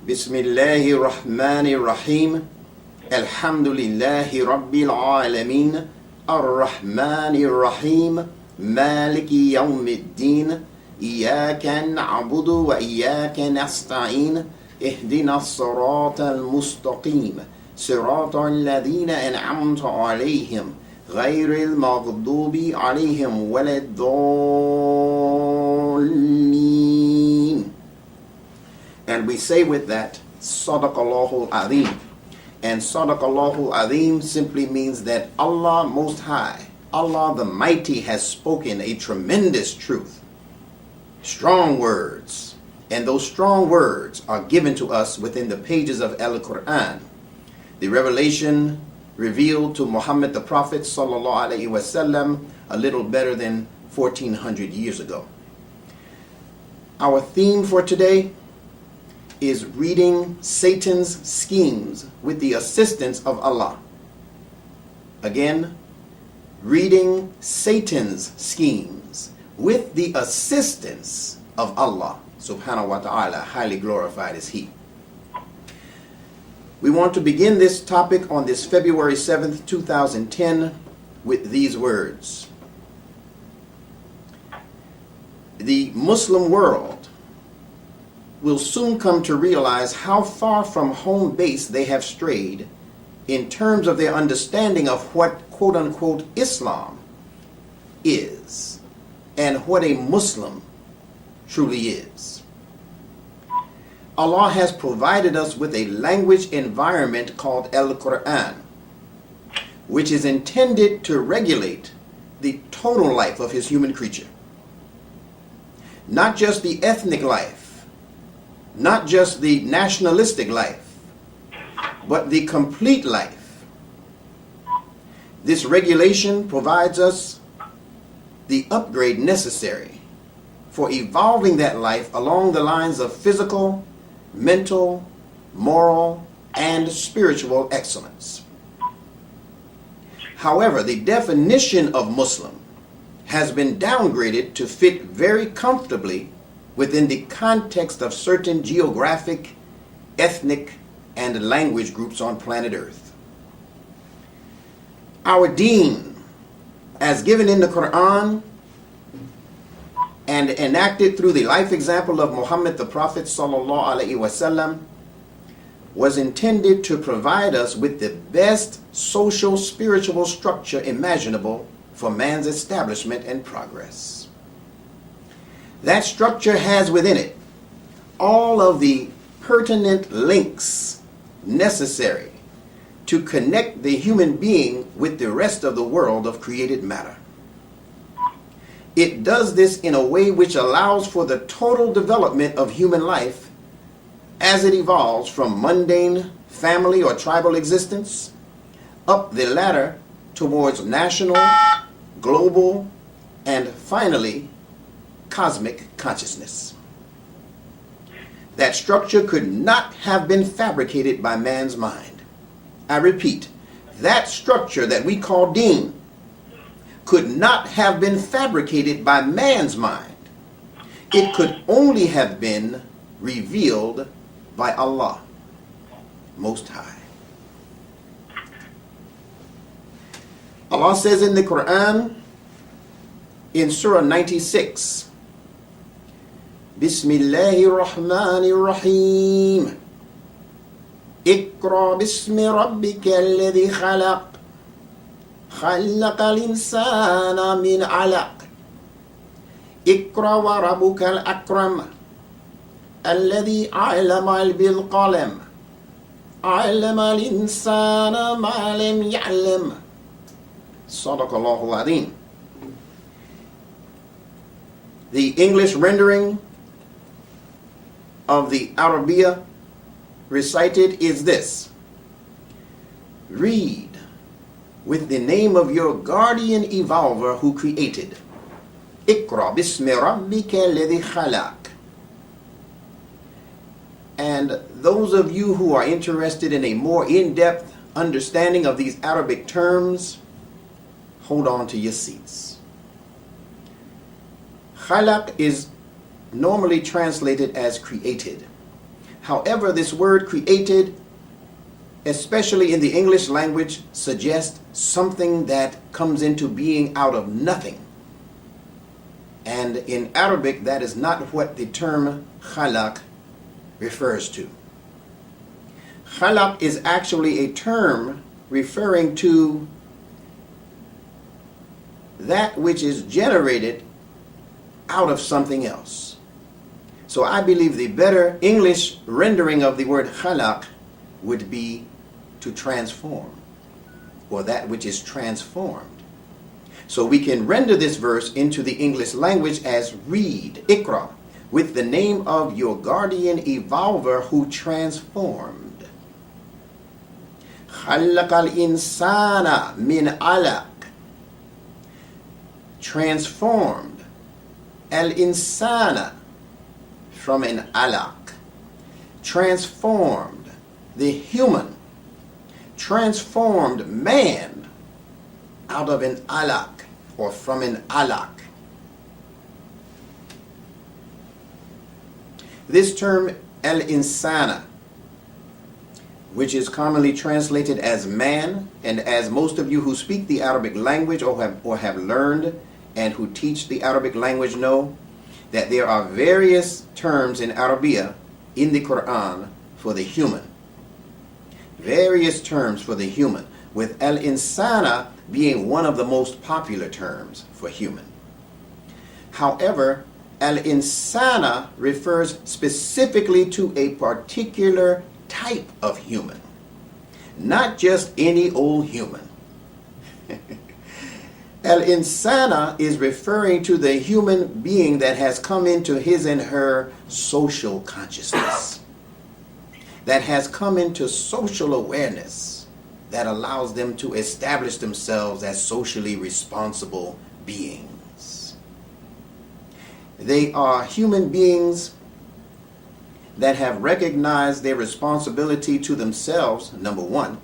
Bismillahir Rahmanir Rahim. Alhamdulillahi Rabbil Alameen. Ar-Rahmanir Rahim. Maliki Yawmiddin. Iyaka na'budu wa iyaka nasta'in. Ihdina as-sirata al-mustaqim. Sirata alladhina an'amta alayhim. غير المغضوب عليهم ولا الضالين. And we say with that, Sadaqallahu Azim. And Sadaqallahu Azim simply means that Allah Most High, Allah the Mighty, has spoken a tremendous truth. Strong words. And those strong words are given to us within the pages of Al-Quran. The revelation revealed to Muhammad the Prophet sallallahu alaihi wasallam a little better than 1400 years ago. Our theme for today is reading Satan's schemes with the assistance of Allah. Again, reading Satan's schemes with the assistance of Allah subhanahu wa ta'ala, highly glorified is He. We want to begin this topic on this February 7th, 2010 with these words. The Muslim world will soon come to realize how far from home base they have strayed in terms of their understanding of what quote-unquote Islam is and what a Muslim truly is. Allah has provided us with a language environment called Al-Quran, which is intended to regulate the total life of His human creature. Not just the ethnic life, not just the nationalistic life, but the complete life. This regulation provides us the upgrade necessary for evolving that life along the lines of physical, mental, moral, and spiritual excellence. However, the definition of Muslim has been downgraded to fit very comfortably within the context of certain geographic, ethnic, and language groups on planet Earth. Our deen, as given in the Quran and enacted through the life example of Muhammad the Prophet sallallahu alaihi wasallam, was intended to provide us with the best social spiritual structure imaginable for man's establishment and progress. That structure has within it all of the pertinent links necessary to connect the human being with the rest of the world of created matter. It does this in a way which allows for the total development of human life as it evolves from mundane family or tribal existence up the ladder towards national, global, and finally cosmic consciousness. That structure could not have been fabricated by man's mind. I repeat, that structure that we call deen could not have been fabricated by man's mind. It could only have been revealed by Allah Most High. Allah says in the Quran, in Surah 96, Bismillahir Rahmanir Rahim. Iqra bismi rabbika alladhi khalaq. خلق الإنسان من علق اقرأ وربك الأكرم الذي علم بالقلم علم الإنسان ما لم يعلم صدق الله العظيم. The English rendering of the Arabiya recited is this: read with the name of your guardian evolver who created. Iqra bismi rabbika alladhi khalaq. And those of you who are interested in a more in-depth understanding of these Arabic terms, hold on to your seats. Khalaq is normally translated as created. However, this word created, especially in the English language, suggests something that comes into being out of nothing. And in Arabic, that is not what the term khalaq refers to. Khalaq is actually a term referring to that which is generated out of something else. So I believe the better English rendering of the word khalaq would be to transform, or that which is transformed. So we can render this verse into the English language as read, Iqra, with the name of your guardian evolver who transformed. خلق الإنسان من علق. Transformed. Al-insana, from an alaq. Transformed the human. Transformed man out of an alaq, or from an alaq. This term al-insana, which is commonly translated as man, and as most of you who speak the Arabic language or have learned and who teach the Arabic language know, that there are various terms in Arabia in the Quran for the human. Various terms for the human, with al-insana being one of the most popular terms for human. However, al-insana refers specifically to a particular type of human, not just any old human. Al-insana is referring to the human being that has come into his and her social consciousness, that has come into social awareness, that allows them to establish themselves as socially responsible beings. They are human beings that have recognized their responsibility to themselves, number one,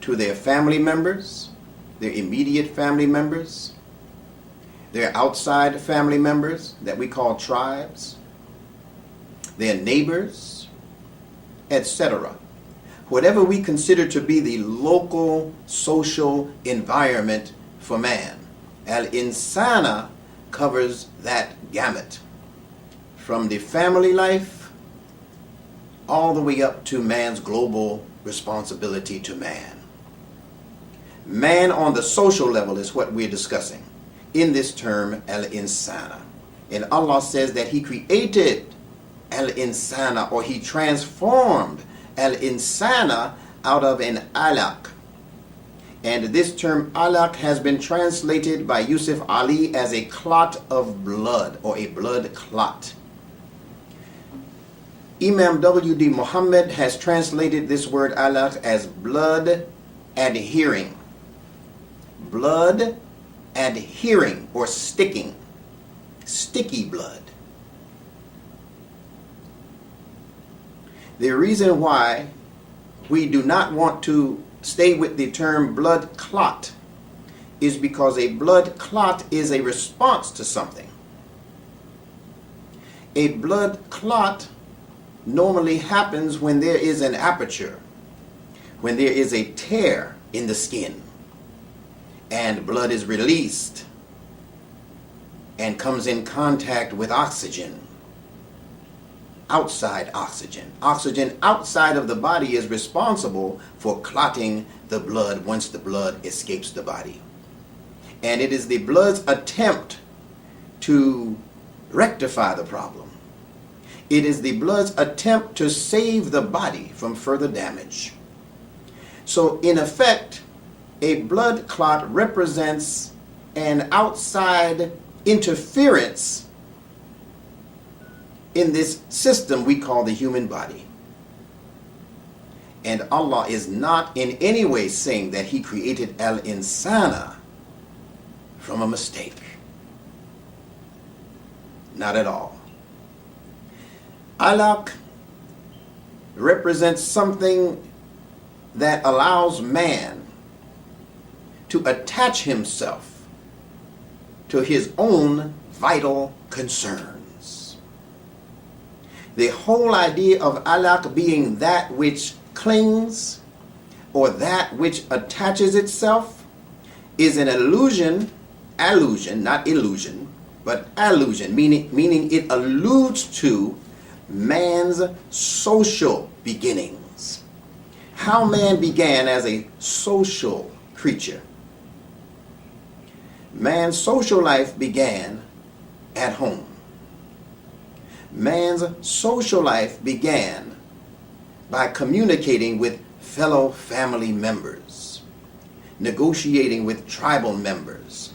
to their family members, their immediate family members, their outside family members that we call tribes, their neighbors, etc. Whatever we consider to be the local social environment for man. Al-insana covers that gamut, from the family life all the way up to man's global responsibility to man. Man on the social level is what we're discussing in this term al-insana. And Allah says that He created al-insana, or He transformed al-insana out of an alaq. And this term alaq has been translated by Yusuf Ali as a clot of blood, or a blood clot. Imam W.D. Muhammad has translated this word alaq as blood adhering. Blood adhering, or sticking. Sticky blood. The reason why we do not want to stay with the term blood clot is because a blood clot is a response to something. A blood clot normally happens when there is an aperture, when there is a tear in the skin, and blood is released and comes in contact with oxygen. Outside oxygen. Oxygen outside of the body is responsible for clotting the blood once the blood escapes the body. And it is the blood's attempt to rectify the problem. It is the blood's attempt to save the body from further damage. So in effect, a blood clot represents an outside interference in this system we call the human body. And Allah is not in any way saying that He created al-insana from a mistake. Not at all. Alaq represents something that allows man to attach himself to his own vital concerns. The whole idea of alaq being that which clings or that which attaches itself is an allusion, not illusion, but allusion, meaning it alludes to man's social beginnings. How man began as a social creature. Man's social life began at home. Man's social life began by communicating with fellow family members, negotiating with tribal members,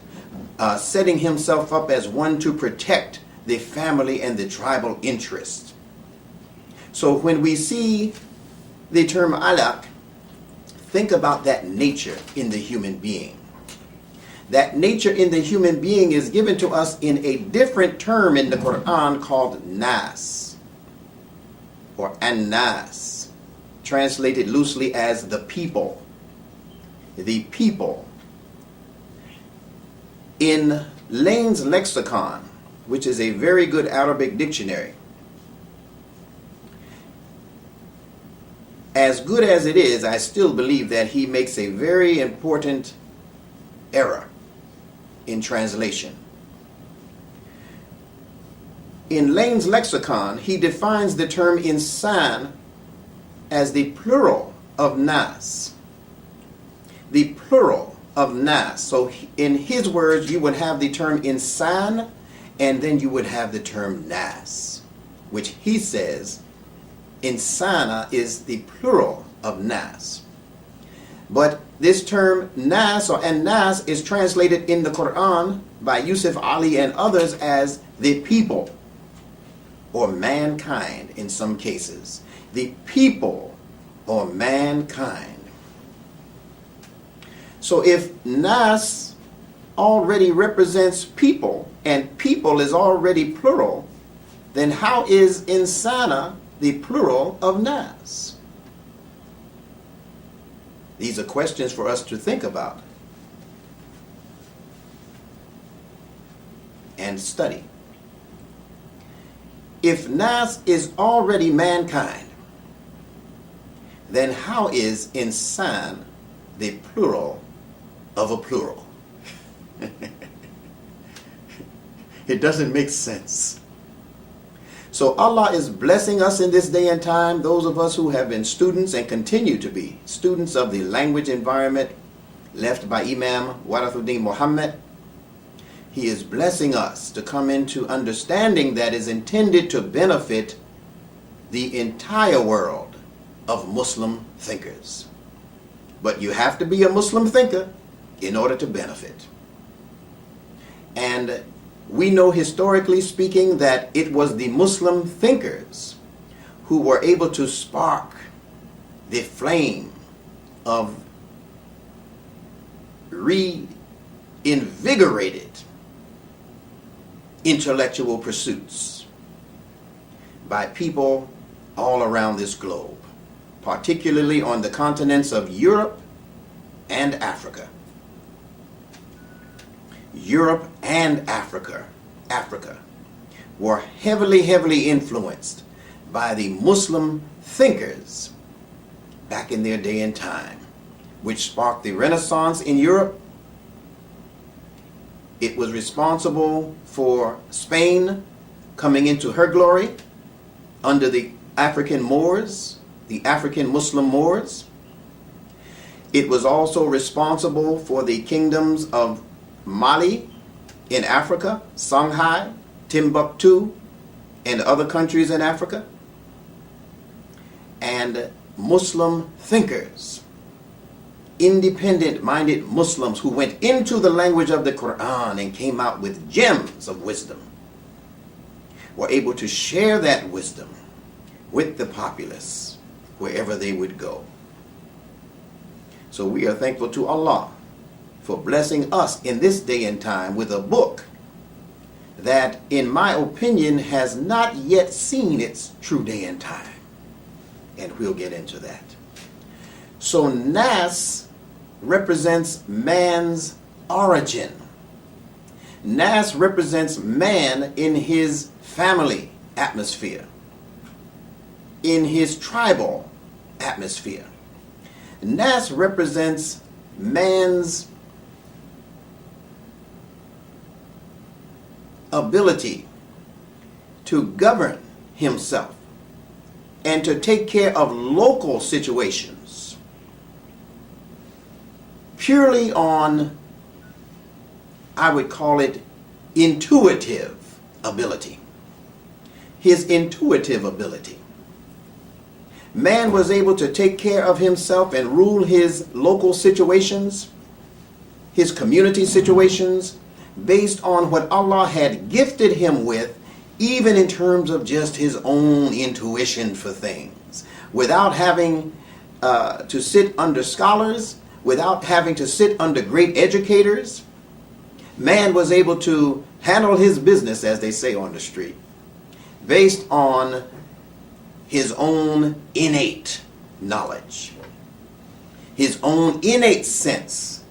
setting himself up as one to protect the family and the tribal interest. So when we see the term alaq, think about that nature in the human being. That nature in the human being is given to us in a different term in the Quran called nas, or an-nas, translated loosely as the people. The people. In Lane's lexicon, which is a very good Arabic dictionary, as good as it is, I still believe that he makes a very important error in translation. In Lane's lexicon, he defines the term insan as the plural of nas. The plural of nas. So in his words, you would have the term insan, and then you would have the term nas, which he says insana is the plural of nas. But this term nas or an-nas is translated in the Quran by Yusuf Ali and others as the people, or mankind in some cases. The people or mankind. So if nas already represents people and people is already plural, then how is insana the plural of nas? These are questions for us to think about and study. If nas is already mankind, then how is insan the plural of a plural? It doesn't make sense. So Allah is blessing us in this day and time, those of us who have been students and continue to be students of the language environment left by Imam Warathuddin Muhammad. He is blessing us to come into understanding that is intended to benefit the entire world of Muslim thinkers. But you have to be a Muslim thinker in order to benefit. And we know historically speaking that it was the Muslim thinkers who were able to spark the flame of reinvigorated intellectual pursuits by people all around this globe, particularly on the continents of Europe and Africa. Europe and Africa were heavily influenced by the Muslim thinkers back in their day and time, which sparked the Renaissance in Europe. It was responsible for Spain coming into her glory under the African Moors, the African Muslim Moors. It was also responsible for the kingdoms of Mali in Africa, Songhai, Timbuktu, and other countries in Africa. And Muslim thinkers, independent-minded Muslims who went into the language of the Quran and came out with gems of wisdom, were able to share that wisdom with the populace wherever they would go. So we are thankful to Allah for blessing us in this day and time with a book that, in my opinion, has not yet seen its true day and time. And we'll get into that. So Nas represents man's origin. Nas represents man in his family atmosphere. in his tribal atmosphere. Nas represents man's ability to govern himself and to take care of local situations purely on, I would call it, intuitive ability. His intuitive ability. Man was able to take care of himself and rule his local situations, his community situations, based on what Allah had gifted him with, even in terms of just his own intuition for things, without having to sit under scholars, without having to sit under great educators. Man was able to handle his business, as they say on the street, based on his own innate knowledge, his own innate sense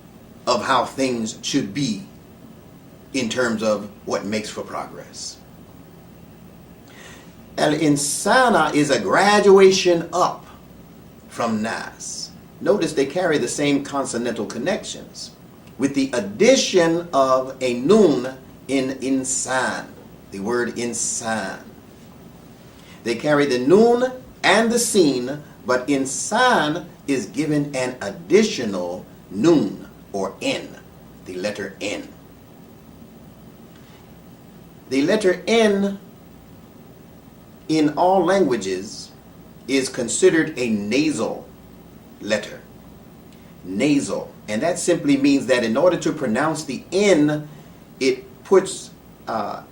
of how things should be in terms of what makes for progress. Al-Insana is a graduation up from Nas. Notice they carry the same consonantal connections with the addition of a nun in insan, the word insan. They carry the nun and the sin, but insan is given an additional nun or n, the letter n. The letter n in all languages is considered a nasal letter. Nasal. And that simply means that in order to pronounce the n, it puts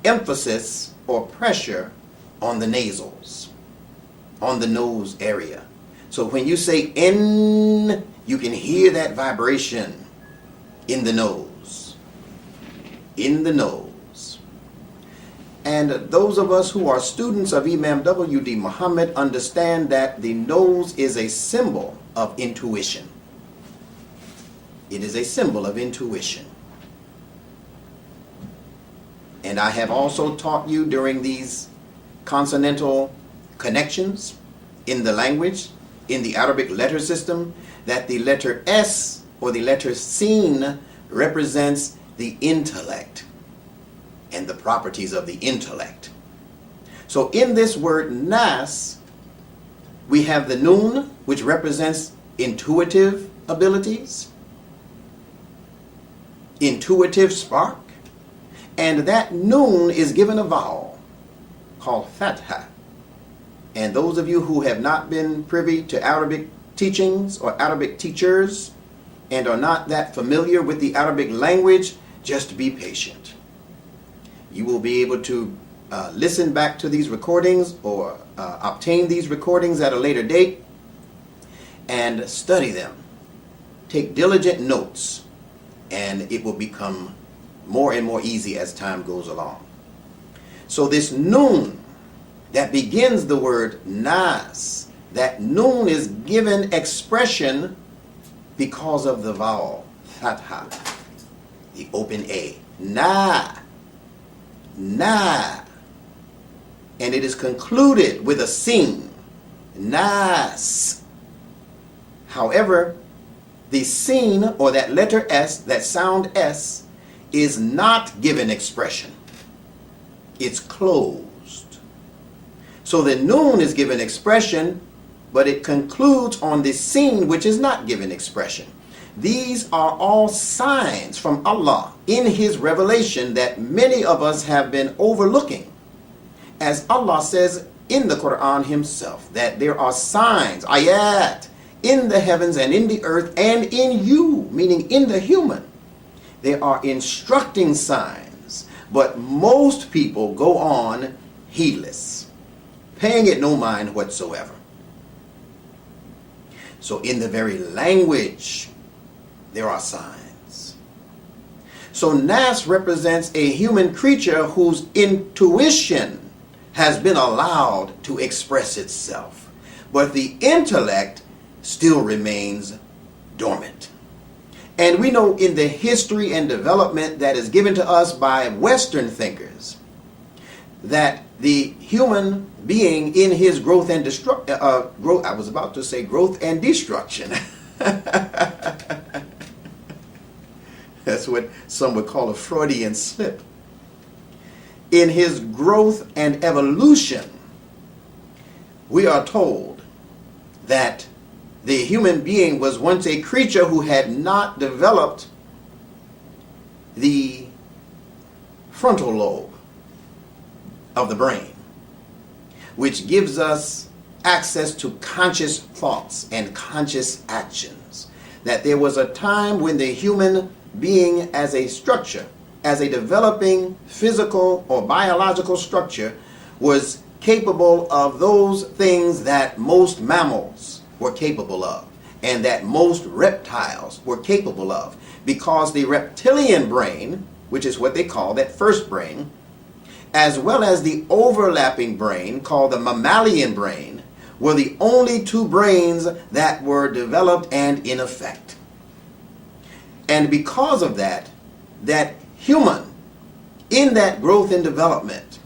emphasis or pressure on the nasals, on the nose area. So when you say n, you can hear that vibration in the nose. In the nose. And those of us who are students of Imam W.D. Muhammad understand that the nose is a symbol of intuition. It is a symbol of intuition. And I have also taught you during these consonantal connections in the language, in the Arabic letter system, that the letter S or the letter Sin represents the intellect and the properties of the intellect. So in this word Nas, we have the Nun, which represents intuitive abilities, intuitive spark, and that Nun is given a vowel called Fitrah. And those of you who have not been privy to Arabic teachings or Arabic teachers and are not that familiar with the Arabic language, just be patient. You will be able to listen back to these recordings or obtain these recordings at a later date and study them. Take diligent notes, and it will become more and more easy as time goes along. So this Nun that begins the word Nas, that Nun is given expression because of the vowel Fatha, the open A. Na. Na. And it is concluded with a Sin. Nas. However, the Sin, or that letter S, that sound S, is not given expression. It's closed. So the Nun is given expression, but it concludes on the Sin, which is not given expression. These are all signs from Allah in His revelation that many of us have been overlooking. As Allah says in the Quran Himself, that there are signs, ayat, in the heavens and in the earth and in you, meaning in the human. There are instructing signs, but most people go on heedless, paying it no mind whatsoever. So in the very language, there are signs. So Nas represents a human creature whose intuition has been allowed to express itself, but the intellect still remains dormant. And we know in the history and development that is given to us by Western thinkers, that the human being in his growth and I was about to say growth and destruction. That's what some would call a Freudian slip. In his growth and evolution, we are told that the human being was once a creature who had not developed the frontal lobe of the brain, which gives us access to conscious thoughts and conscious actions. That there was a time when the human being as a structure, as a developing physical or biological structure, was capable of those things that most mammals were capable of and that most reptiles were capable of, because the reptilian brain, which is what they call that first brain, as well as the overlapping brain called the mammalian brain, were the only two brains that were developed and in effect. And because of that, that human in that growth and development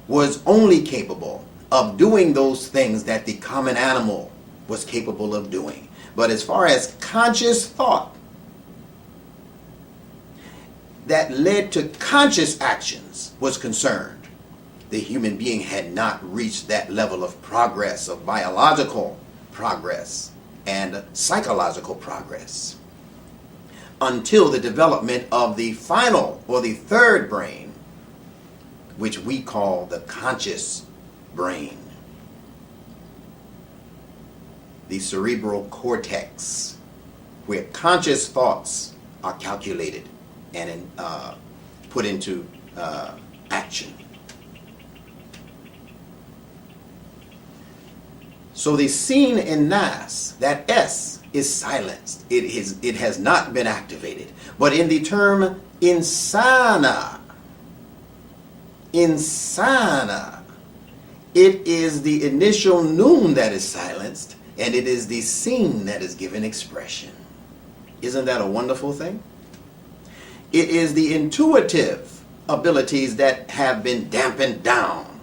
was only capable of doing those things that the common animal was capable of doing. But as far as conscious thought that led to conscious actions was concerned, the human being had not reached that level of progress, of biological progress and psychological progress, until the development of the final or the third brain, which we call the conscious brain, the cerebral cortex, where conscious thoughts are calculated and put into action. So the seen in Nas, that S, is silenced. It has not been activated. But in the term insana, it is the initial noon that is silenced, and it is the seen that is given expression. Isn't that a wonderful thing? It is the intuitive abilities that have been dampened down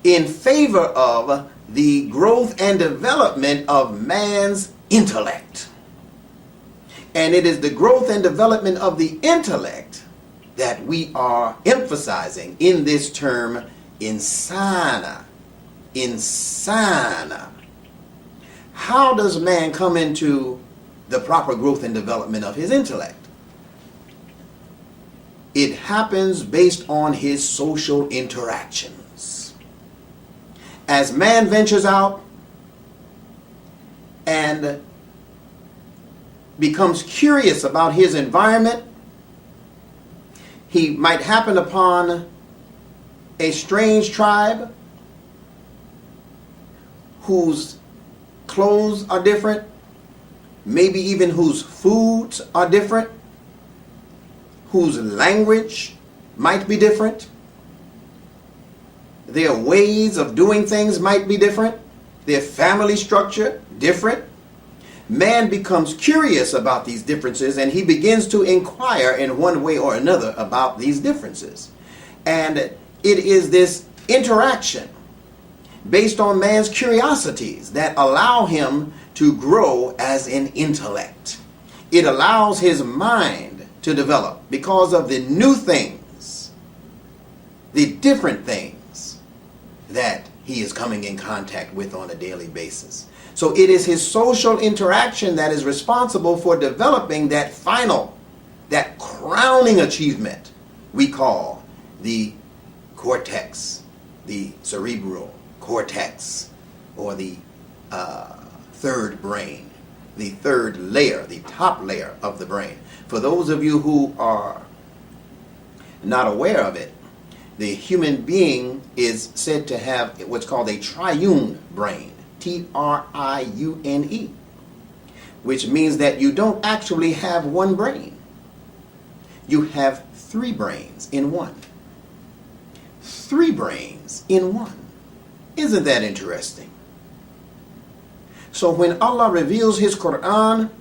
in favor of the growth and development of man's intellect. And it is the growth and development of the intellect that we are emphasizing in this term insana. Insana. How does man come into the proper growth and development of his intellect? It happens based on his social interactions. As man ventures out and becomes curious about his environment, he might happen upon a strange tribe whose clothes are different, maybe even whose foods are different, whose language might be different, their ways of doing things might be different, their family structure different. Man becomes curious about these differences, and he begins to inquire in one way or another about these differences. And it is this interaction based on man's curiosities that allow him to grow as an intellect. It allows his mind to develop because of the new things, the different things that he is coming in contact with on a daily basis. So it is his social interaction that is responsible for developing that final, that crowning achievement we call the cortex, the cerebral cortex, or the third brain, the third layer, the top layer of the brain. For those of you who are not aware of it, the human being is said to have what's called a triune brain, Triune, which means that you don't actually have one brain. You have three brains in one. Three brains in one. Isn't that interesting? So when Allah reveals His Quran,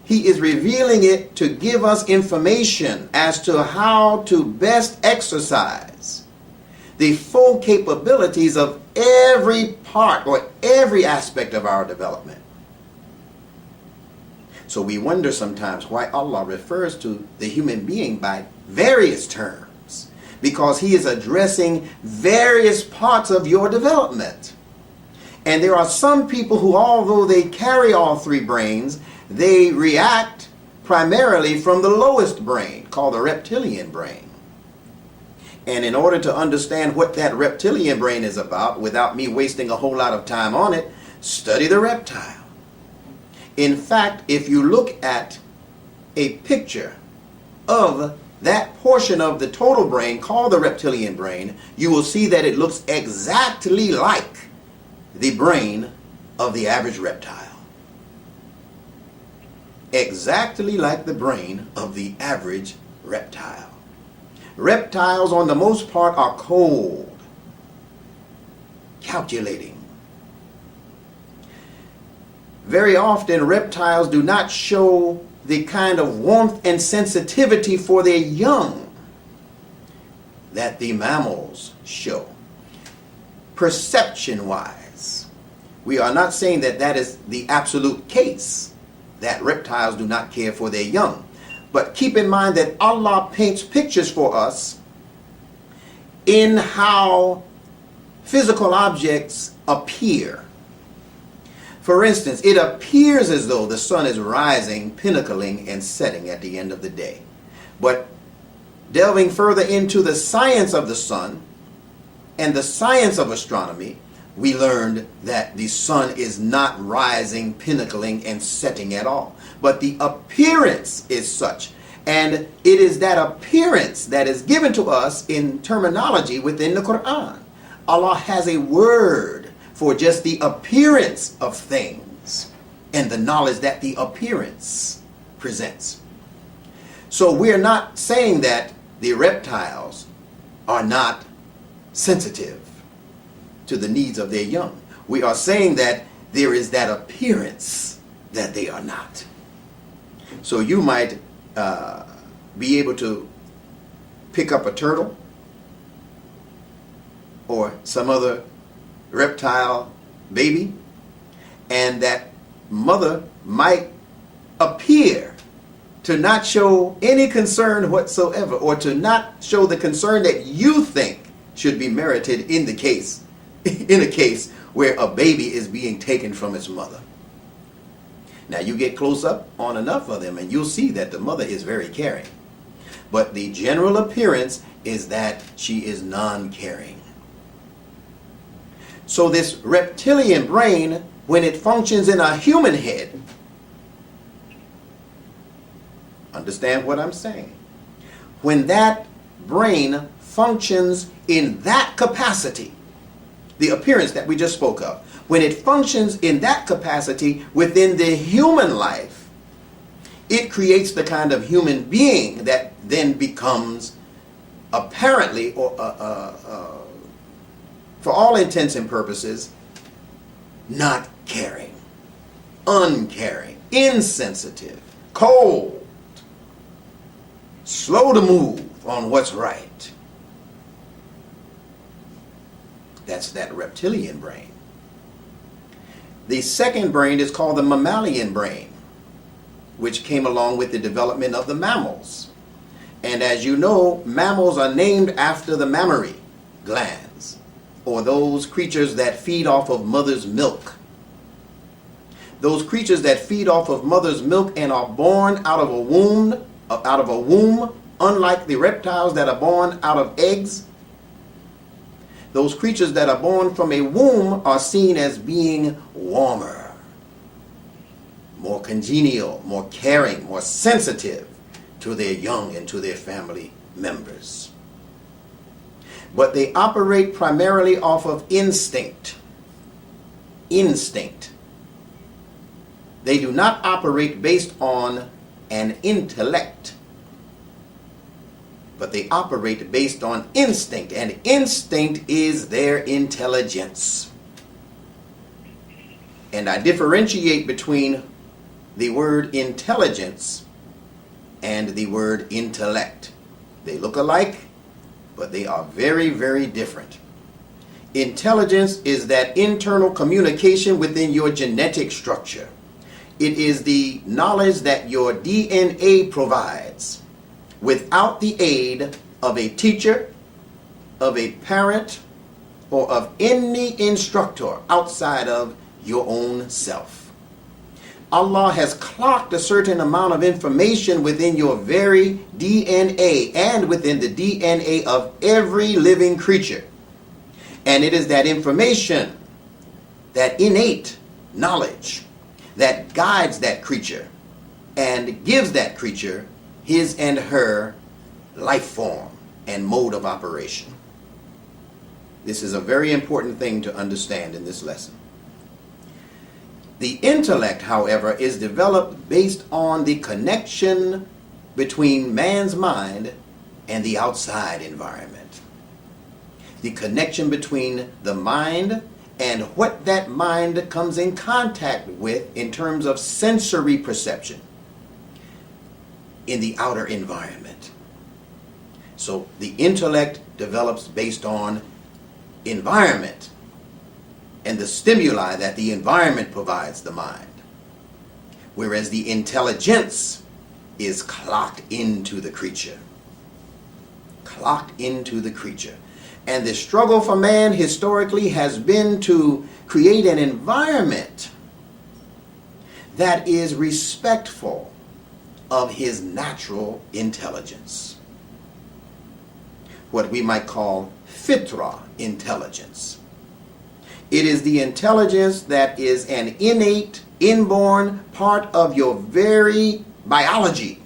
He is revealing it to give us information as to how to best exercise the full capabilities of every part or every aspect of our development. So we wonder sometimes why Allah refers to the human being by various terms, because He is addressing various parts of your development. And there are some people who, although they carry all three brains, they react primarily from the lowest brain, called the reptilian brain. And in order to understand what that reptilian brain is about, without me wasting a whole lot of time on it, study the reptile. In fact, if you look at a picture of that portion of the total brain called the reptilian brain, you will see that it looks exactly like the brain of the average reptile. Exactly like the brain of the average reptile. Reptiles, on the most part, are cold, calculating. Very often, reptiles do not show the kind of warmth and sensitivity for their young that the mammals show. Perception-wise, we are not saying that that is the absolute case, that reptiles do not care for their young. But keep in mind that Allah paints pictures for us in how physical objects appear. For instance, it appears as though the sun is rising, pinnacling, and setting at the end of the day. But delving further into the science of the sun and the science of astronomy, we learned that the sun is not rising, pinnacling, and setting at all. But the appearance is such. And it is that appearance that is given to us in terminology within the Quran. Allah has a word for just the appearance of things and the knowledge that the appearance presents. So we're not saying that the reptiles are not sensitive to the needs of their young. We are saying that there is that appearance that they are not. So you might be able to pick up a turtle or some other reptile baby, and that mother might appear to not show any concern whatsoever, or to not show the concern that you think should be merited in a case where a baby is being taken from its mother. Now you get close up on enough of them and you'll see that the mother is very caring. But the general appearance is that she is non-caring. So this reptilian brain, when it functions in a human head, understand what I'm saying? When that brain functions in that capacity, the appearance that we just spoke of, when it functions in that capacity within the human life, it creates the kind of human being that then becomes apparently, or for all intents and purposes, not caring, uncaring, insensitive, cold, slow to move on what's right. That's that reptilian brain. The second brain is called the mammalian brain, which came along with the development of the mammals. And as you know, mammals are named after the mammary glands, or those creatures that feed off of mother's milk. Those creatures that feed off of mother's milk and are born out of a womb, unlike the reptiles that are born out of eggs. Those creatures that are born from a womb are seen as being warmer, more congenial, more caring, more sensitive to their young and to their family members. But they operate primarily off of instinct. Instinct. They do not operate based on an intellect, but they operate based on instinct, and instinct is their intelligence. And I differentiate between the word intelligence and the word intellect. They look alike, but they are very, very different. Intelligence is that internal communication within your genetic structure. It is the knowledge that your DNA provides without the aid of a teacher, of a parent, or of any instructor outside of your own self. Allah has clocked a certain amount of information within your very DNA and within the DNA of every living creature. And it is that information, that innate knowledge, that guides that creature and gives that creature his and her life form and mode of operation. This is a very important thing to understand in this lesson. The intellect, however, is developed based on the connection between man's mind and the outside environment. The connection between the mind and what that mind comes in contact with in terms of sensory perception in the outer environment. So the intellect develops based on environment and the stimuli that the environment provides the mind, whereas the intelligence is clocked into the creature. Clocked into the creature. And the struggle for man historically has been to create an environment that is respectful of his natural intelligence. What we might call Fitrah intelligence. It is the intelligence that is an innate, inborn part of your very biology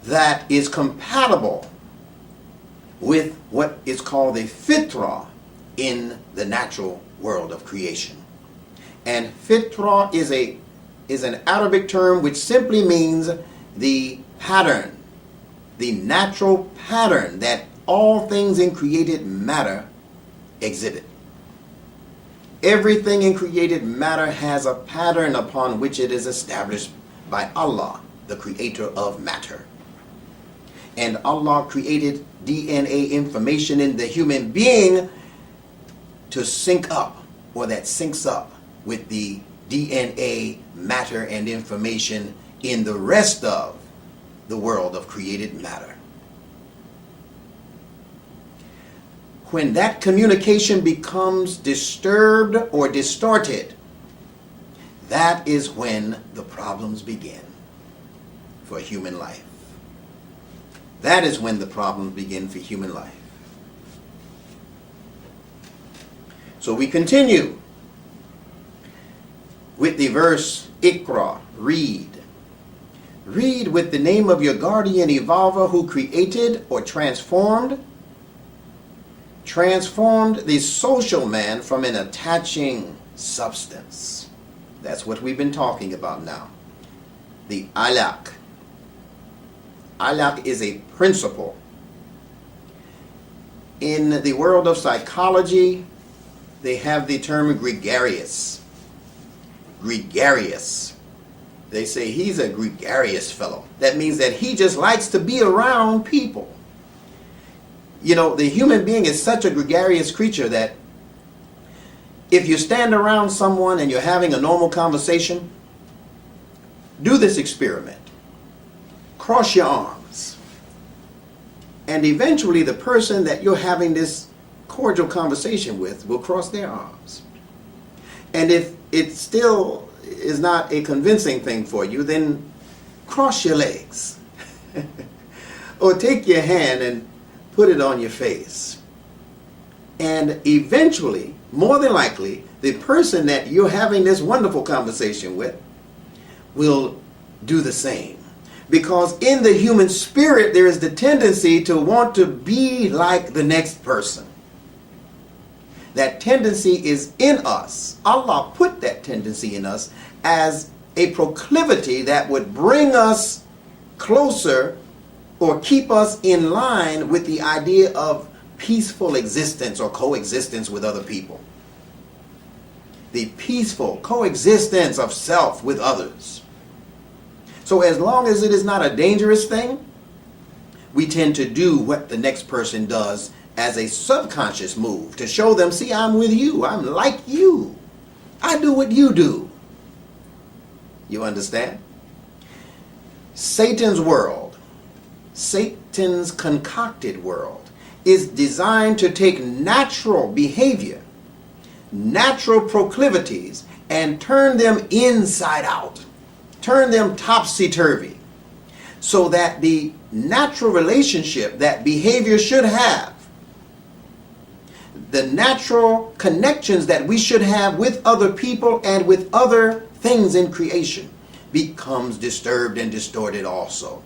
that is compatible with what is called the Fitrah in the natural world of creation. And Fitrah is an Arabic term which simply means the pattern, the natural pattern that all things in created matter exhibit. Everything in created matter has a pattern upon which it is established by Allah, the creator of matter. And Allah created DNA information in the human being to sync up, or that syncs up with the DNA matter and information in the rest of the world of created matter. When that communication becomes disturbed or distorted, that is when the problems begin for human life. That is when the problems begin for human life. So we continue with the verse, Iqra, read. Read with the name of your guardian evolver who created or transformed the social man from an attaching substance. That's what we've been talking about now. The alaq. Alaq is a principle. In the world of psychology, they have the term gregarious. Gregarious. They say he's a gregarious fellow. That means that he just likes to be around people. You know, the human being is such a gregarious creature that if you stand around someone and you're having a normal conversation, do this experiment. Cross your arms. And eventually the person that you're having this cordial conversation with will cross their arms. And if it still is not a convincing thing for you, then cross your legs. Or take your hand and put it on your face. And eventually, more than likely, the person that you're having this wonderful conversation with will do the same. Because in the human spirit, there is the tendency to want to be like the next person. That tendency is in us. Allah put that tendency in us as a proclivity that would bring us closer or keep us in line with the idea of peaceful existence or coexistence with other people. The peaceful coexistence of self with others. So as long as it is not a dangerous thing, we tend to do what the next person does as a subconscious move to show them, see, I'm with you. I'm like you. I do what you do. You understand? Satan's world, Satan's concocted world, is designed to take natural behavior, natural proclivities, and turn them inside out, turn them topsy-turvy, so that the natural relationship that behavior should have, the natural connections that we should have with other people and with other things in creation, becomes disturbed and distorted also.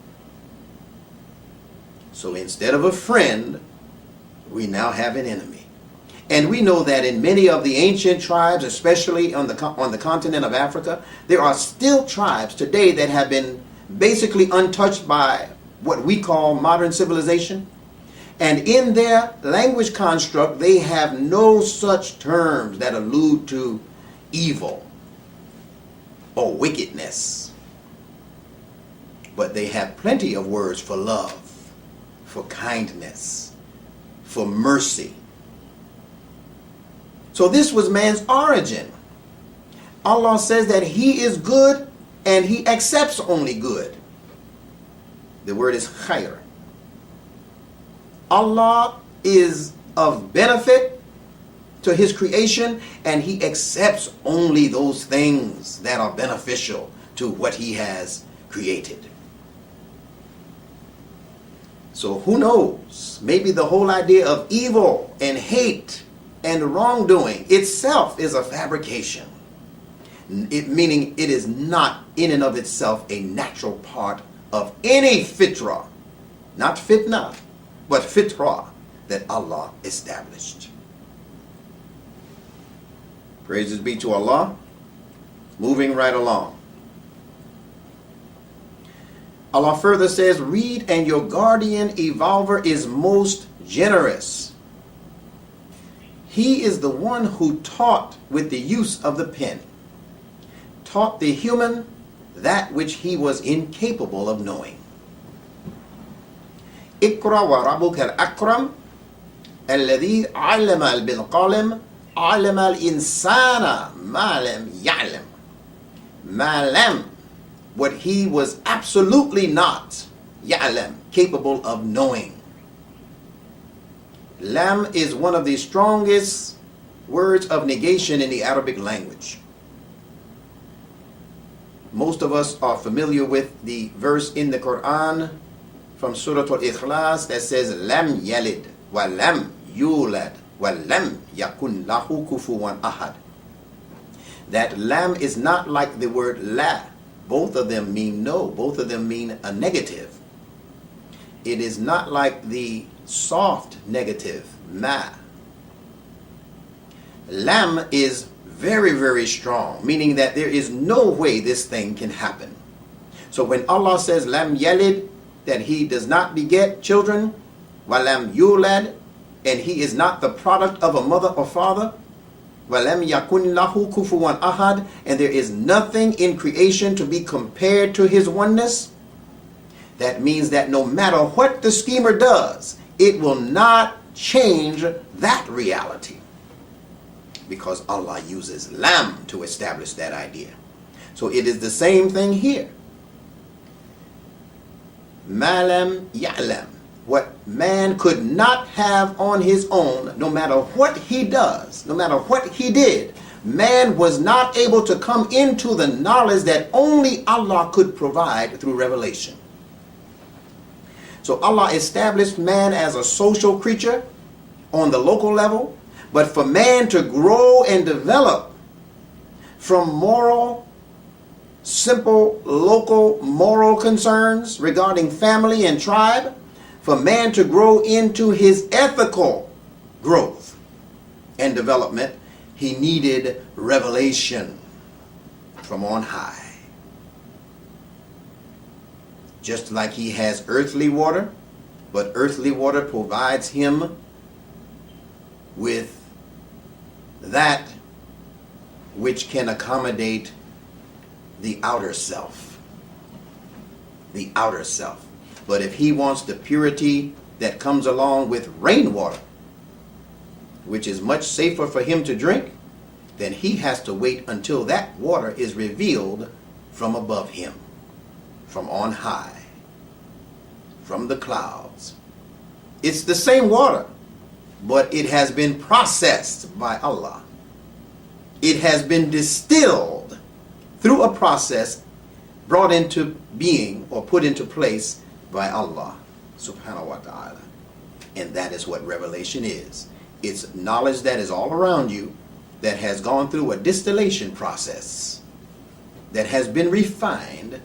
So instead of a friend, we now have an enemy. And we know that in many of the ancient tribes, especially on the continent of Africa, there are still tribes today that have been basically untouched by what we call modern civilization. And in their language construct, they have no such terms that allude to evil or wickedness. But they have plenty of words for love, for kindness, for mercy. So this was man's origin. Allah says that he is good and he accepts only good. The word is khair. Allah is of benefit to his creation, and he accepts only those things that are beneficial to what he has created. So who knows? Maybe the whole idea of evil and hate and wrongdoing itself is a fabrication. Meaning it is not in and of itself a natural part of any fitrah. Not fitna, but fitrah that Allah established. Praises be to Allah. Moving right along. Allah further says, read, and your guardian evolver is most generous. He is the one who taught with the use of the pen, taught the human that which he was incapable of knowing. Iqra wa rabbuka al-akram alladhi 'allama bil-qalam 'allama al-insana ma lam ya'lam. Ma lam, what he was absolutely not, ya'lam, capable of knowing. Lam is one of the strongest words of negation in the Arabic language. Most of us are familiar with the verse in the Quran from Surah Al-Ikhlas that says, Lam yalid wa lam yulad wa lam yakun lahu kufuwan ahad. That lam is not like the word la. Both of them mean no. Both of them mean a negative. It is not like the soft negative, ma. Lam is very, very strong, meaning that there is no way this thing can happen. So when Allah says lam yalid, that he does not beget children, walam yulad, and he is not the product of a mother or father, walam yakun lahu kufuwan ahad, and there is nothing in creation to be compared to his oneness, that means that no matter what the schemer does, it will not change that reality. Because Allah uses lam to establish that idea. So it is the same thing here. Malam ya'lam. What man could not have on his own, no matter what he does, no matter what he did, man was not able to come into the knowledge that only Allah could provide through revelation. So Allah established man as a social creature on the local level, but for man to grow and develop from moral, simple, local moral concerns regarding family and tribe, for man to grow into his ethical growth and development, he needed revelation from on high. Just like he has earthly water, but earthly water provides him with that which can accommodate the outer self. The outer self. But if he wants the purity that comes along with rainwater, which is much safer for him to drink, then he has to wait until that water is revealed from above him, from on high, from the clouds. It's the same water, but it has been processed by Allah. It has been distilled through a process brought into being or put into place by Allah subhanahu wa ta'ala. And that is what revelation is. It's knowledge that is all around you that has gone through a distillation process, that has been refined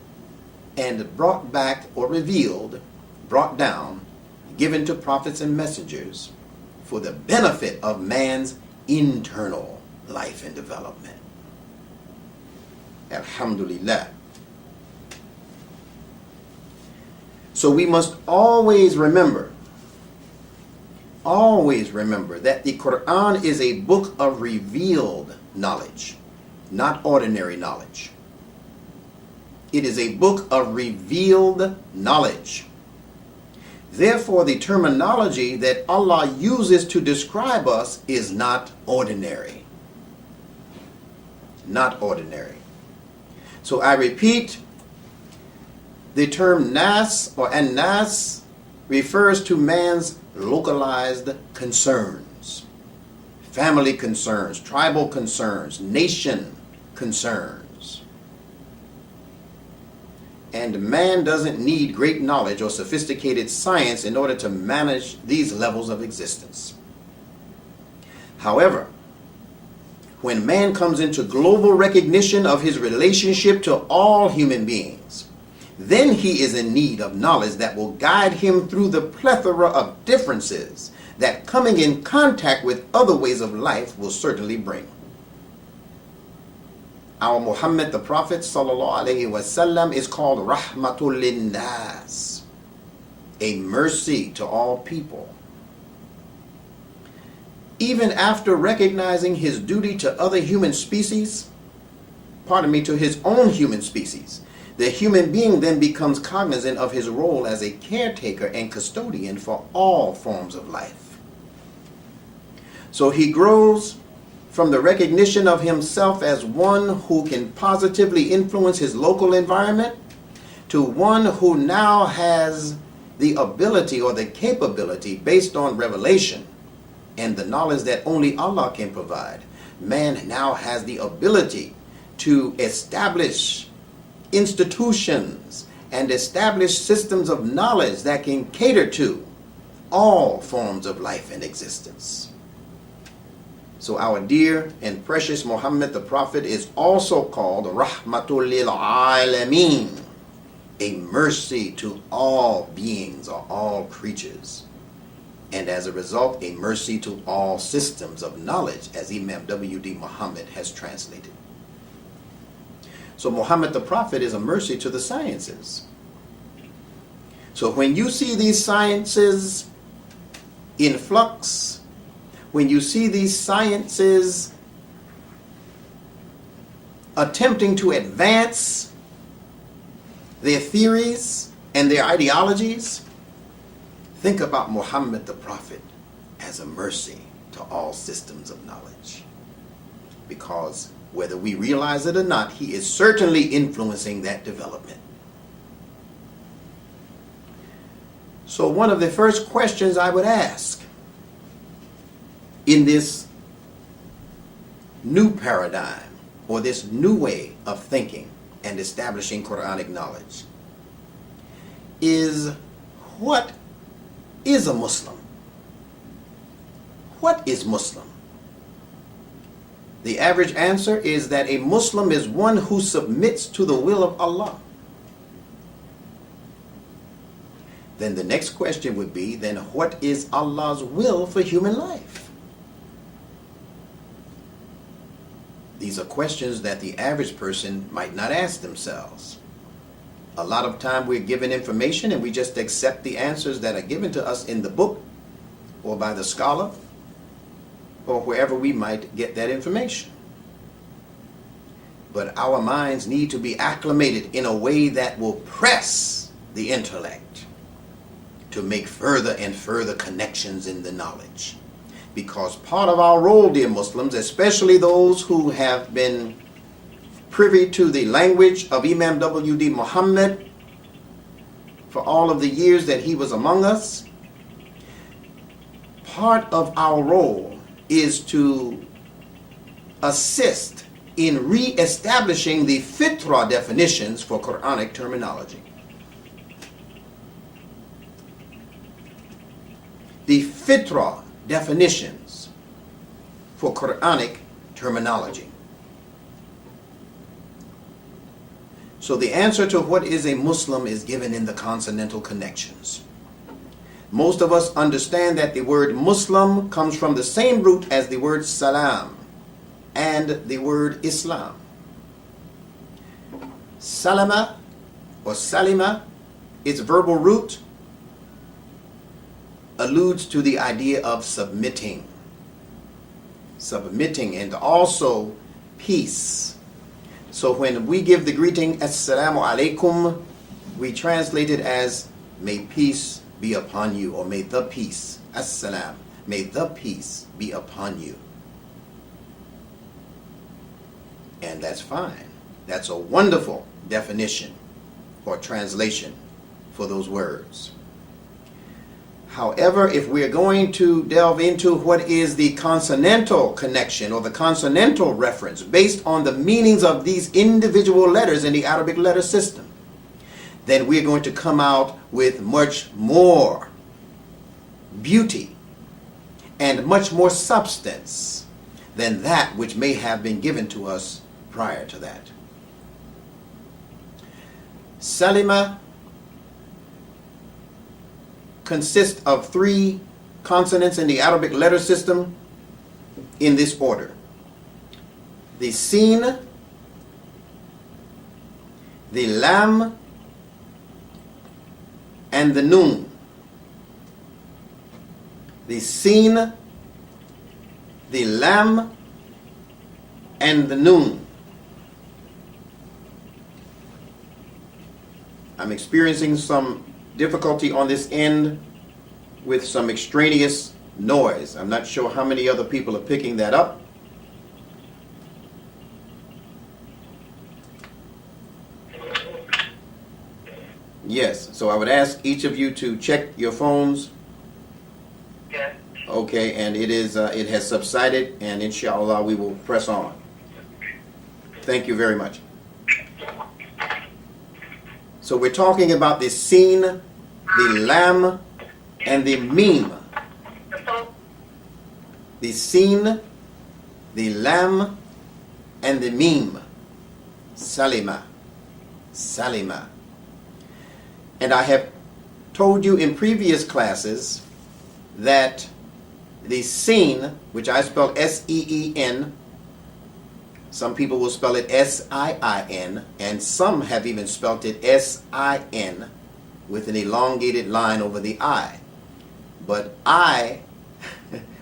and brought back or revealed, brought down, given to prophets and messengers for the benefit of man's internal life and development. Alhamdulillah. So we must always remember that the Quran is a book of revealed knowledge, not ordinary knowledge. It is a book of revealed knowledge. Therefore, the terminology that Allah uses to describe us is not ordinary. Not ordinary. So I repeat, the term nas or an-nas refers to man's localized concerns, family concerns, tribal concerns, nation concerns. And man doesn't need great knowledge or sophisticated science in order to manage these levels of existence. However, when man comes into global recognition of his relationship to all human beings, then he is in need of knowledge that will guide him through the plethora of differences that coming in contact with other ways of life will certainly bring. Our Muhammad the Prophet sallallahu alaihi wasallam is called Rahmatul Linnas, a mercy to all people. Even after recognizing his duty to other human species, to his own human species, the human being then becomes cognizant of his role as a caretaker and custodian for all forms of life. So he grows from the recognition of himself as one who can positively influence his local environment to one who now has the ability or the capability based on revelation and the knowledge that only Allah can provide. Man now has the ability to establish institutions and establish systems of knowledge that can cater to all forms of life and existence. So our dear and precious Muhammad the Prophet is also called Rahmatul Lil Alameen, a mercy to all beings or all creatures, and as a result a mercy to all systems of knowledge, as Imam W.D. Muhammad has translated. So Muhammad the Prophet is a mercy to the sciences. So when you see these sciences in flux, when you see these sciences attempting to advance their theories and their ideologies, think about Muhammad the Prophet as a mercy to all systems of knowledge. Because whether we realize it or not, he is certainly influencing that development. So one of the first questions I would ask in this new paradigm or this new way of thinking and establishing Quranic knowledge is, what is a Muslim? What is Muslim? The average answer is that a Muslim is one who submits to the will of Allah. Then the next question would be, then what is Allah's will for human life? These are questions that the average person might not ask themselves. A lot of time we're given information and we just accept the answers that are given to us in the book or by the scholar or wherever we might get that information. But our minds need to be acclimated in a way that will press the intellect to make further and further connections in the knowledge. Because part of our role, dear Muslims, especially those who have been privy to the language of Imam W.D. Muhammad for all of the years that he was among us, part of our role is to assist in re-establishing the Fitrah definitions for Quranic terminology. The Fitrah definitions for Quranic terminology. So the answer to what is a Muslim is given in the consonantal connections. Most of us understand that the word Muslim comes from the same root as the word Salam and the word Islam. Salama or Salima, its verbal root, alludes to the idea of submitting. Submitting, and also peace. So when we give the greeting Assalamu alaikum, we translate it as may peace be upon you, or may the peace, Assalam, may the peace be upon you. And that's fine. That's a wonderful definition or translation for those words. However, if we're going to delve into what is the consonantal connection or the consonantal reference based on the meanings of these individual letters in the Arabic letter system, then we're going to come out with much more beauty and much more substance than that which may have been given to us prior to that. Salima consists of 3 consonants in the Arabic letter system in this order: the Sin, the Lam, and the Nun. The Sin, the Lam, and the Nun. I'm experiencing some difficulty on this end with some extraneous noise. I'm not sure how many other people are picking that up. Yes, so I would ask each of you to check your phones. Yes. Okay, and it has subsided, and inshallah we will press on. Thank you very much. So we're talking about the Sin, the Lam, and the Mim. The Sin, the Lam, and the Mim. Salima. Salima. And I have told you in previous classes that the Sin, which I spell S-E-E-N, some people will spell it S-I-I-N, and some have even spelled it S-I-N with an elongated line over the I. But I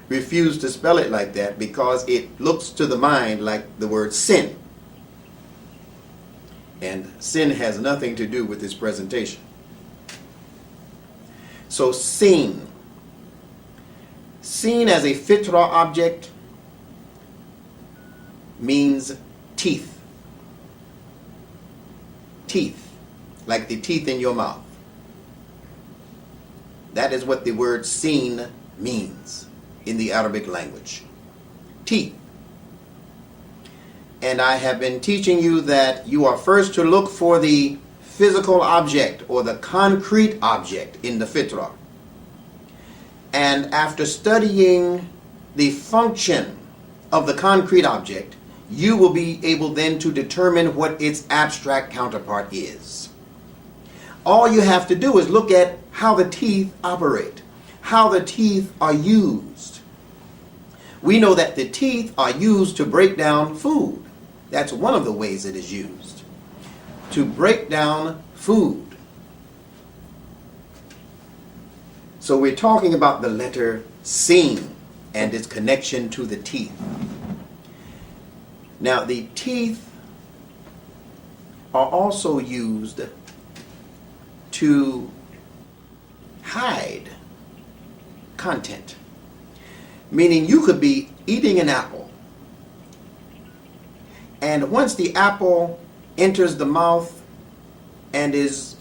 refuse to spell it like that because it looks to the mind like the word sin. And sin has nothing to do with this presentation. So Sin. Seen as a Fitrah object means teeth. Teeth, like the teeth in your mouth. That is what the word seen means in the Arabic language. Teeth. And I have been teaching you that you are first to look for the physical object or the concrete object in the Fitrah. And after studying the function of the concrete object, you will be able then to determine what its abstract counterpart is. All you have to do is look at how the teeth operate, how the teeth are used. We know that the teeth are used to break down food. That's one of the ways it is used, to break down food. So we're talking about the letter Sin and its connection to the teeth. Now the teeth are also used to hide content. Meaning you could be eating an apple, and once the apple enters the mouth and is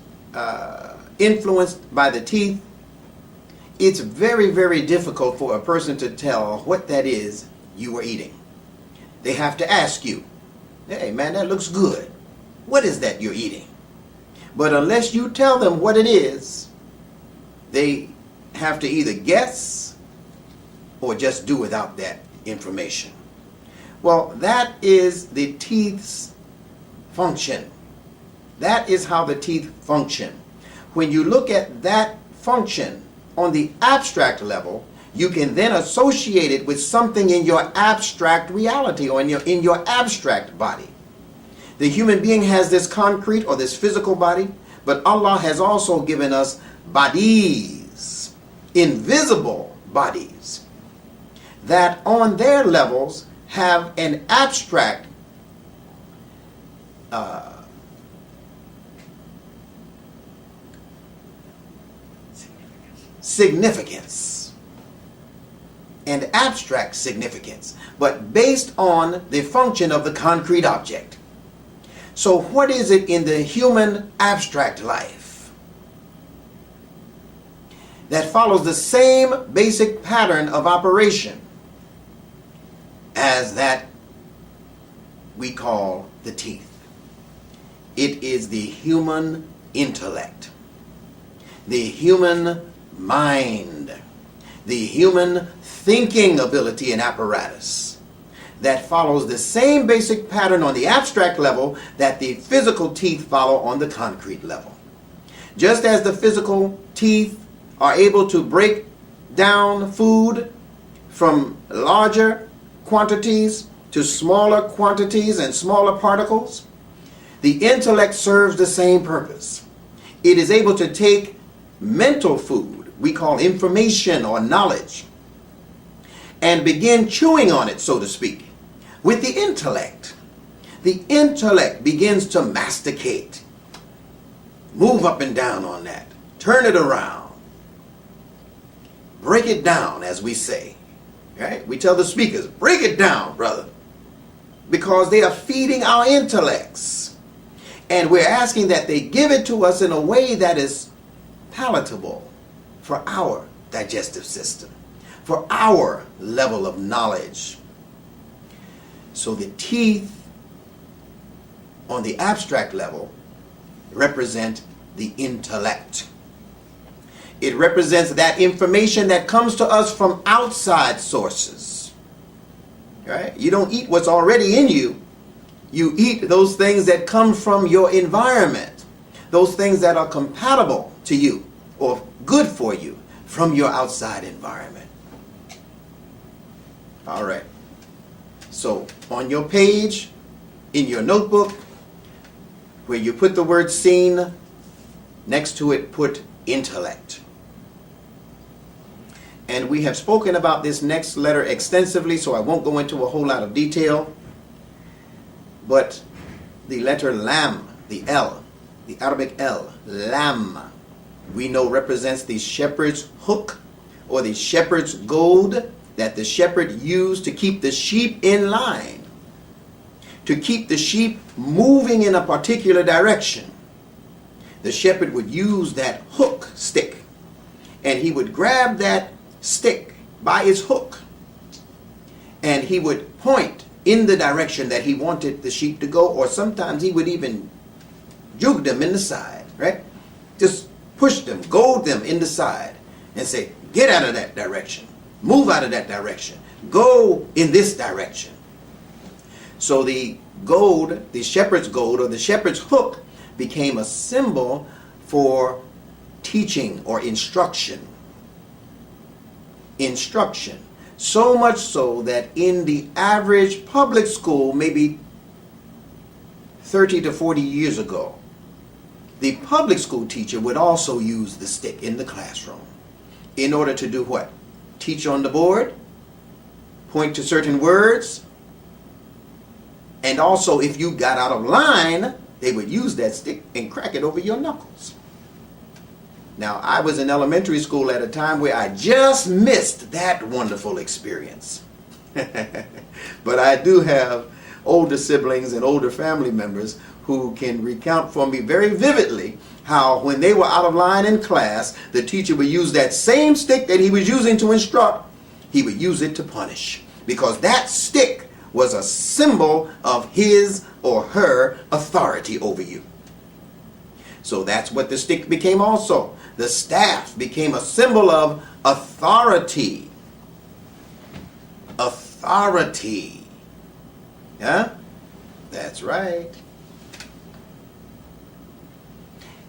influenced by the teeth, it's very, very difficult for a person to tell what that is you were eating. They have to ask you, hey man, that looks good. What is that you're eating? But unless you tell them what it is, they have to either guess or just do without that information. Well, that is the teeth's function. That is how the teeth function. When you look at that function on the abstract level, you can then associate it with something in your abstract reality or in your abstract body. The human being has this concrete or this physical body, but Allah has also given us bodies, invisible bodies, that on their levels have an abstract significance and abstract significance, but based on the function of the concrete object. So what is it in the human abstract life that follows the same basic pattern of operation as that we call the teeth? It is the human intellect, the human mind, the human thinking ability and apparatus that follows the same basic pattern on the abstract level that the physical teeth follow on the concrete level. Just as the physical teeth are able to break down food from larger quantities to smaller quantities and smaller particles, the intellect serves the same purpose. It is able to take mental food, we call information or knowledge, and begin chewing on it, so to speak, with the intellect. The intellect begins to masticate, move up and down on that, turn it around, break it down, as we say. Right? We tell the speakers, break it down, brother, because they are feeding our intellects. And we're asking that they give it to us in a way that is palatable for our digestive system, for our level of knowledge. So the teeth on the abstract level represent the intellect. It represents that information that comes to us from outside sources. Right? You don't eat what's already in you. You eat those things that come from your environment, those things that are compatible to you or good for you from your outside environment. All right. So on your page, in your notebook, where you put the word seen, next to it put intellect. And we have spoken about this next letter extensively, so I won't go into a whole lot of detail. But the letter lam, the L, the Arabic L, lam, we know represents the shepherd's hook or the shepherd's goad that the shepherd used to keep the sheep in line, to keep the sheep moving in a particular direction. The shepherd would use that hook stick, and he would grab that stick by its hook, and he would point in the direction that he wanted the sheep to go, or sometimes he would even juke them in the side, right? Just push them, goad them in the side, and say, get out of that direction, move out of that direction, go in this direction. So the goad, the shepherd's goad or the shepherd's hook, became a symbol for teaching or instruction. Instruction. So much so that in the average public school, maybe 30 to 40 years ago, the public school teacher would also use the stick in the classroom in order to do what? Teach on the board, point to certain words, and also if you got out of line, they would use that stick and crack it over your knuckles. Now, I was in elementary school at a time where I just missed that wonderful experience. But I do have older siblings and older family members who can recount for me very vividly how when they were out of line in class, the teacher would use that same stick that he was using to instruct, he would use it to punish. Because that stick was a symbol of his or her authority over you. So that's what the stick became also. The staff became a symbol of authority. Authority. Yeah? That's right.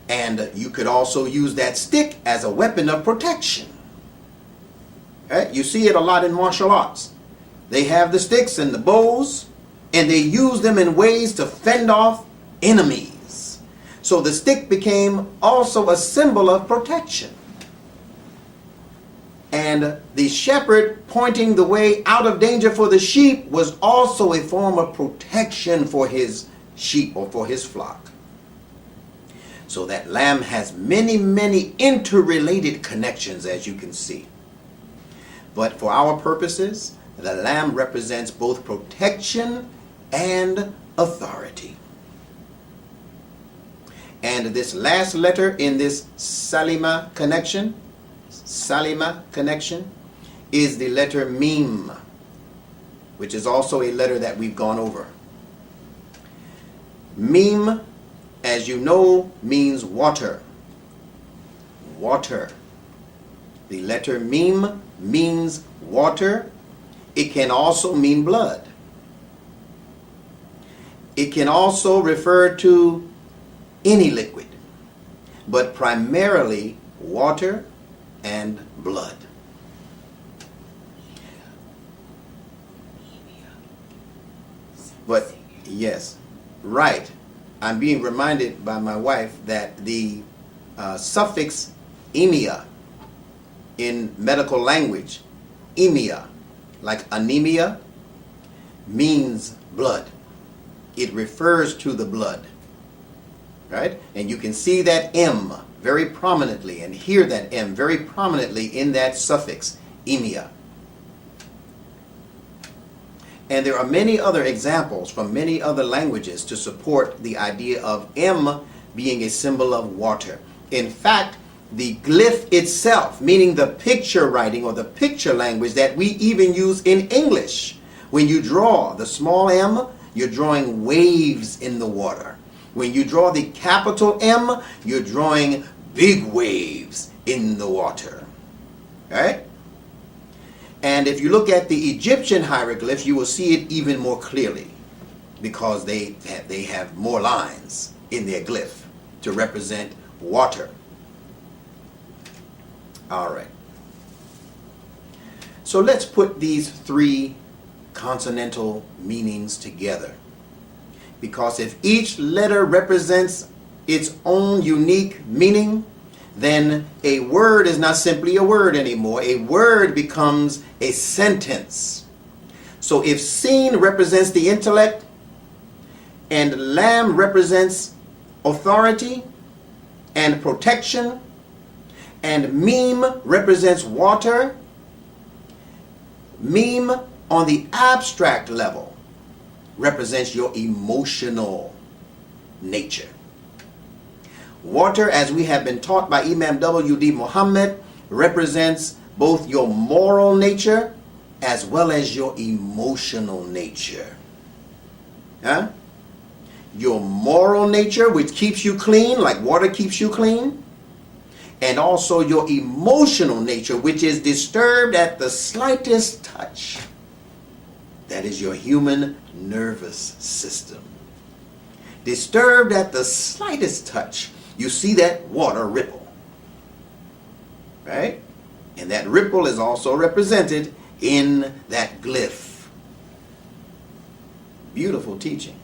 And you could also use that stick as a weapon of protection. Right? You see it a lot in martial arts. They have the sticks and the bows, and they use them in ways to fend off enemies. So the stick became also a symbol of protection. And the shepherd pointing the way out of danger for the sheep was also a form of protection for his sheep or for his flock. So that lamb has many, many interrelated connections, as you can see. But for our purposes, the lamb represents both protection and authority. And this last letter in this Salima connection is the letter Mim, which is also a letter that we've gone over. Mim, as you know, means water. Water. The letter Mim means water. It can also mean blood. It can also refer to any liquid, but primarily water and blood. But yes, right. I'm being reminded by my wife that the suffix emia in medical language, emia, like anemia, means blood. It refers to the blood. Right? And you can see that M very prominently and hear that M very prominently in that suffix, emia. And there are many other examples from many other languages to support the idea of M being a symbol of water. In fact, the glyph itself, meaning the picture writing or the picture language that we even use in English, when you draw the small m, you're drawing waves in the water. When you draw the capital M, you're drawing big waves in the water. Right? And if you look at the Egyptian hieroglyph, you will see it even more clearly because they have more lines in their glyph to represent water. All right. So let's put these three consonantal meanings together. Because if each letter represents its own unique meaning, then a word is not simply a word anymore. A word becomes a sentence. So if Sin represents the intellect, and Lam represents authority and protection, and Mim represents water, Mim on the abstract level represents your emotional nature. Water, as we have been taught by Imam W.D. Muhammad, represents both your moral nature as well as your emotional nature. Huh? Your moral nature, which keeps you clean, like water keeps you clean, and also your emotional nature, which is disturbed at the slightest touch. That is your human nervous system. Disturbed at the slightest touch, you see that water ripple. Right? And that ripple is also represented in that glyph. Beautiful teaching.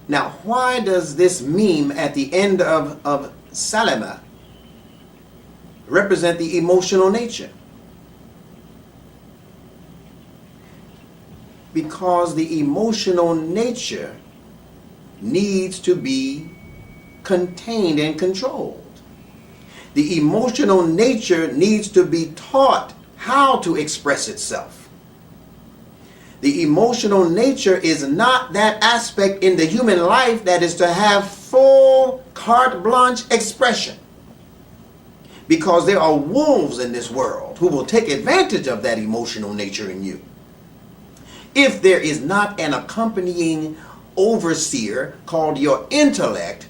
Now, why does this meme at the end of Salama represent the emotional nature? Because the emotional nature needs to be contained and controlled. The emotional nature needs to be taught how to express itself. The emotional nature is not that aspect in the human life that is to have full carte blanche expression. Because there are wolves in this world who will take advantage of that emotional nature in you. If there is not an accompanying overseer called your intellect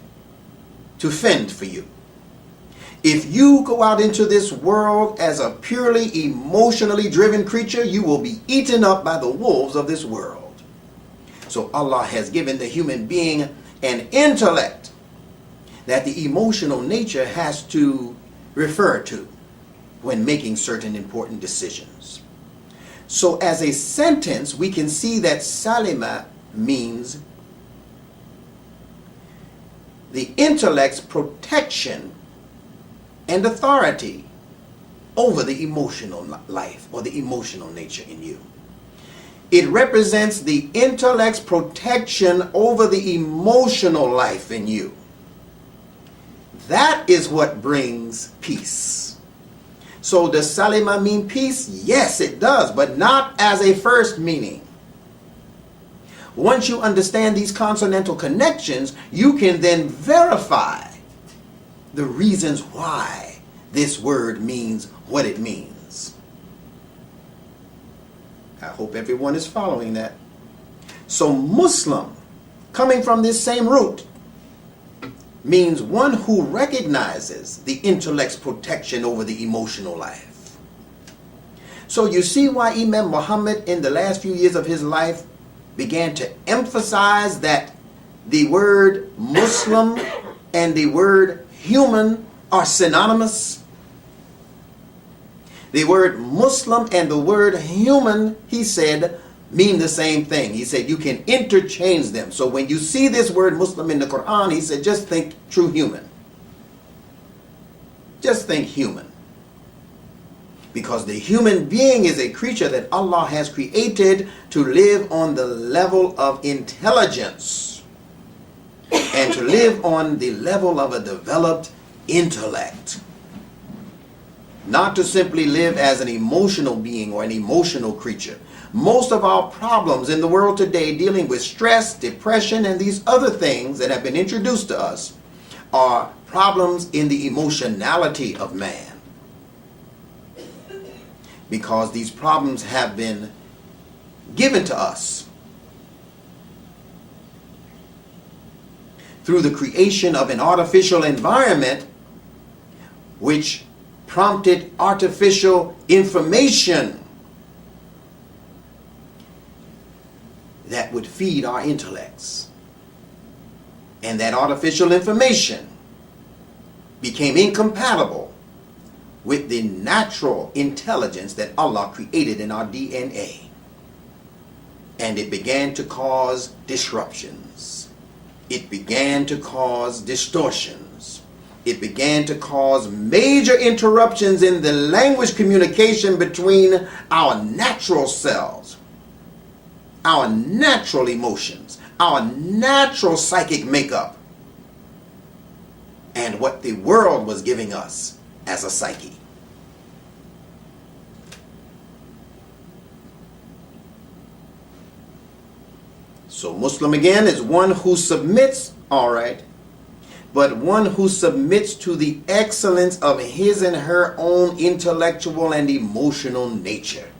to fend for you. If you go out into this world as a purely emotionally driven creature, you will be eaten up by the wolves of this world. So Allah has given the human being an intellect that the emotional nature has to refer to when making certain important decisions. So as a sentence, we can see that salima means the intellect's protection and authority over the emotional life or the emotional nature in you. It represents the intellect's protection over the emotional life in you. That is what brings peace. So does salima mean peace? Yes, it does, but not as a first meaning. Once you understand these consonantal connections, you can then verify the reasons why this word means what it means. I hope everyone is following that. So Muslim, coming from this same root, means one who recognizes the intellect's protection over the emotional life. So you see why Imam Muhammad in the last few years of his life began to emphasize that the word Muslim and the word human are synonymous. The word Muslim and the word human, he said, mean the same thing. He said you can interchange them. So when you see this word Muslim in the Quran, he said just think true human. Just think human. Because the human being is a creature that Allah has created to live on the level of intelligence and to live on the level of a developed intellect. Not to simply live as an emotional being or an emotional creature. Most of our problems in the world today dealing with stress, depression, and these other things that have been introduced to us are problems in the emotionality of man. Because these problems have been given to us through the creation of an artificial environment which prompted artificial information that would feed our intellects. And that artificial information became incompatible with the natural intelligence that Allah created in our DNA. And it began to cause disruptions. It began to cause distortions. It began to cause major interruptions in the language communication between our natural selves, our natural emotions, our natural psychic makeup, and what the world was giving us as a psyche. So Muslim again is one who submits, all right, but one who submits to the excellence of his and her own intellectual and emotional nature.